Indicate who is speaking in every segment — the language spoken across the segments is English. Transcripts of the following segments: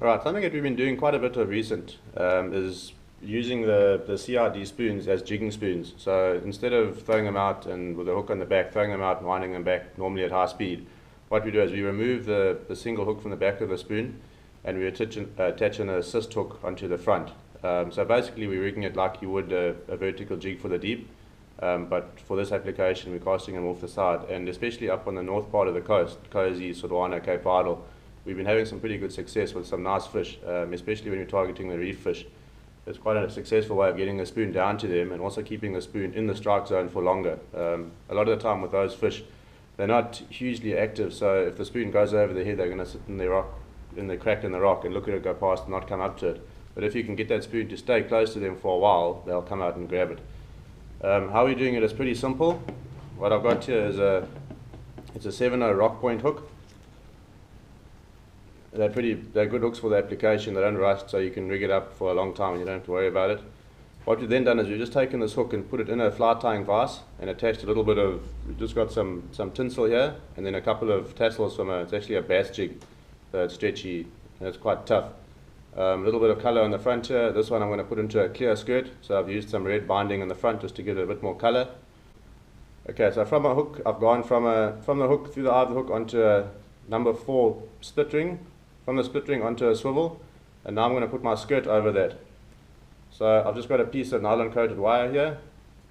Speaker 1: Right, something that we've been doing quite a bit of recent is using the CRD spoons as jigging spoons. So instead of throwing them out and with a hook on the back, throwing them out and winding them back normally at high speed, what we do is we remove the single hook from the back of the spoon and we attach an assist hook onto the front. So basically we're rigging it like you would a vertical jig for the deep, but for this application we're casting them off the side, and especially up on the north part of the coast, Cozy, Sodwana, Cape Idle, we've been having some pretty good success with some nice fish, especially when you're targeting the reef fish. It's quite a successful way of getting the spoon down to them and also keeping the spoon in the strike zone for longer. A lot of the time with those fish, they're not hugely active, so if the spoon goes over their head, they're going to sit in the crack in the rock and look at it go past and not come up to it. But if you can get that spoon to stay close to them for a while, they'll come out and grab it. How we're doing it is pretty simple. What I've got here is it's a 7/0 rock point hook. They're good hooks for the application. They don't rust, so you can rig it up for a long time and you don't have to worry about it. What we've then done is we've just taken this hook and put it in a fly tying vise and attached a little bit of, we've just got some tinsel here and then a couple of tassels from it's actually a bass jig, so it's stretchy and it's quite tough. A little bit of colour on the front here. This one I'm going to put into a clear skirt, so I've used some red binding on the front just to give it a bit more colour. Okay, so from a hook, I've gone from the hook through the eye of the hook onto a number 4 split ring, from the split ring onto a swivel, and now I'm going to put my skirt over that. So I've just got a piece of nylon coated wire here.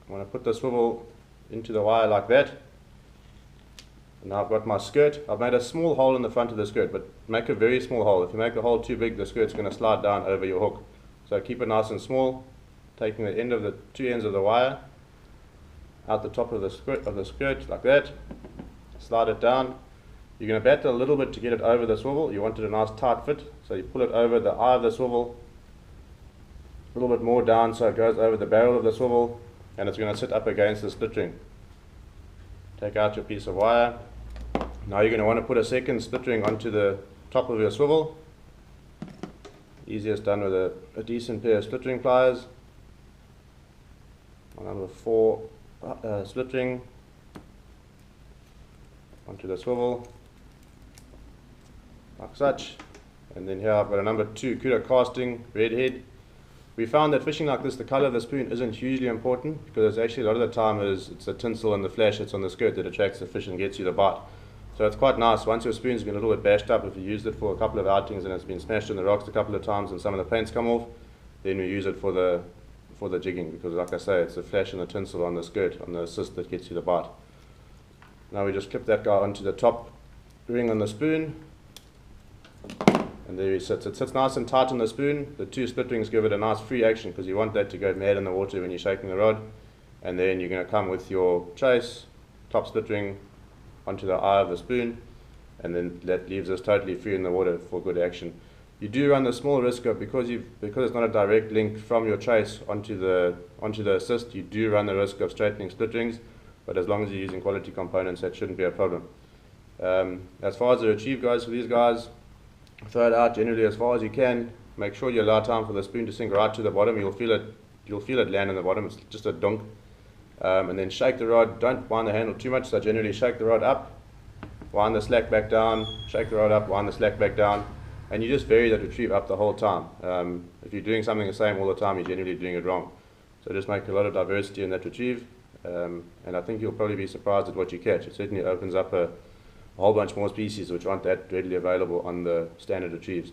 Speaker 1: I'm going to put the swivel into the wire like that. And now I've got my skirt. I've made a small hole in the front of the skirt, but make a very small hole. If you make the hole too big, the skirt's going to slide down over your hook. So keep it nice and small, taking the end of the two ends of the wire out the top of the skirt like that. Slide it down. You're going to batter a little bit to get it over the swivel. You want it a nice tight fit, so you pull it over the eye of the swivel, a little bit more down so it goes over the barrel of the swivel, and it's going to sit up against the split ring. Take out your piece of wire. Now you're going to want to put a second split ring onto the top of your swivel. Easiest done with a decent pair of split ring pliers. Number 4 split ring onto the swivel, like such. And then here I've got a number 2 Kuda casting red head. We found that fishing like this, the colour of the spoon isn't hugely important, because actually a lot of the time it's the tinsel and the flash that's on the skirt that attracts the fish and gets you the bite. So it's quite nice. Once your spoon's been a little bit bashed up, if you used it for a couple of outings and it's been smashed in the rocks a couple of times and some of the paint's come off, then we use it for the jigging, because like I say, it's the flash and the tinsel on the skirt, on the assist, that gets you the bite. Now we just clip that guy onto the top ring on the spoon, and there he sits. It sits nice and tight on the spoon. The 2 split rings give it a nice free action, because you want that to go mad in the water when you're shaking the rod. And then you're going to come with your chase, top split ring onto the eye of the spoon, and then that leaves us totally free in the water for good action. You do run the small risk of, because it's not a direct link from your chase onto the assist, you do run the risk of straightening split rings, but as long as you're using quality components, that shouldn't be a problem. As far as the retrieve goes for these guys, throw it out generally as far as you can. Make sure you allow time for the spoon to sink right to the bottom. You'll feel it land on the bottom. It's just a dunk. And then shake the rod. Don't wind the handle too much, so generally shake the rod up, wind the slack back down, shake the rod up, wind the slack back down, and you just vary that retrieve up the whole time. If you're doing something the same all the time, you're generally doing it wrong. So just make a lot of diversity in that retrieve, and I think you'll probably be surprised at what you catch. It certainly opens up a whole bunch more species which aren't that readily available on the standard retrieves.